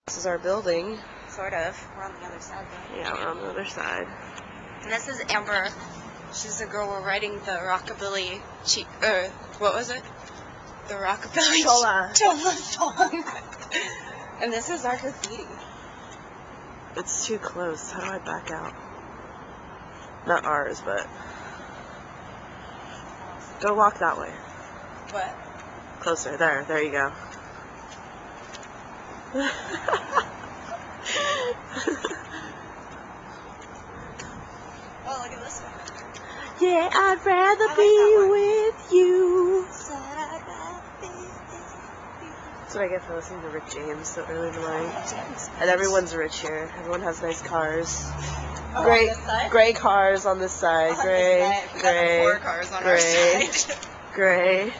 This is our building. Sort of. We're on the other side, though. Yeah, we're on the other side. And this is Amber. She's the girl we're writing the rockabilly what was it? The rockabilly Chola song. And this is our graffiti. It's too close. How do I back out? Not ours, but go walk that way. What? Closer. There you go. Oh, look at this one. Yeah, I'd rather be with you. That's what I get for listening to Rick James so early in the morning. And everyone's rich here. Everyone has nice cars. Gray cars on this side. Gray. 4 cars on our side. Gray.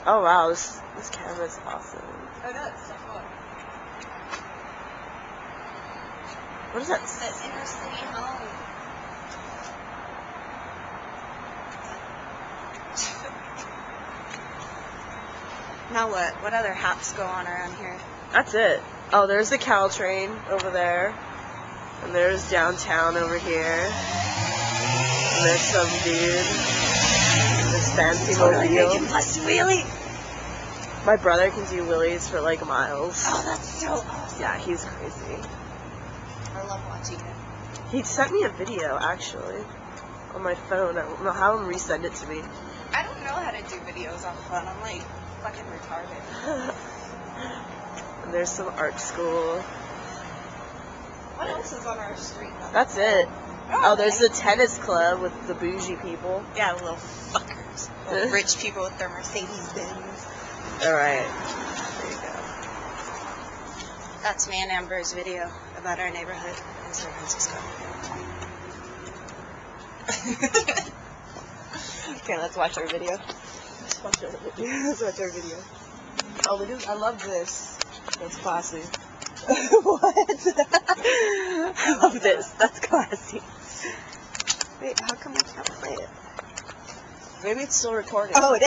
Oh wow, this camera's awesome. Oh no, it's so cool. What is that? It's the inner city home. Now what? What other haps go on around here? That's it. Oh, there's the Caltrain over there. And there's downtown over here. And there's some dude. This fancy mobile. Plus wheelie. My brother can do wheelies for like miles. Oh, that's so awesome. Yeah, he's crazy. I love watching it. He sent me a video actually on my phone. I don't know how him resend it to me. I don't know how to do videos on the phone. I'm like fucking retarded. And there's some art school. What else is on our street? That's it. Oh, there's the tennis club with the bougie people. Yeah, little fuckers. Little rich people with their Mercedes Benz. Alright. There you go. That's me and Amber's video about our neighborhood in San Francisco. Okay, let's watch our video. Let's watch our video. Oh, dude, I love this. That's classy. What? I love this. That's classy. Wait, how come we can't play it? Maybe it's still recording. Oh, it is.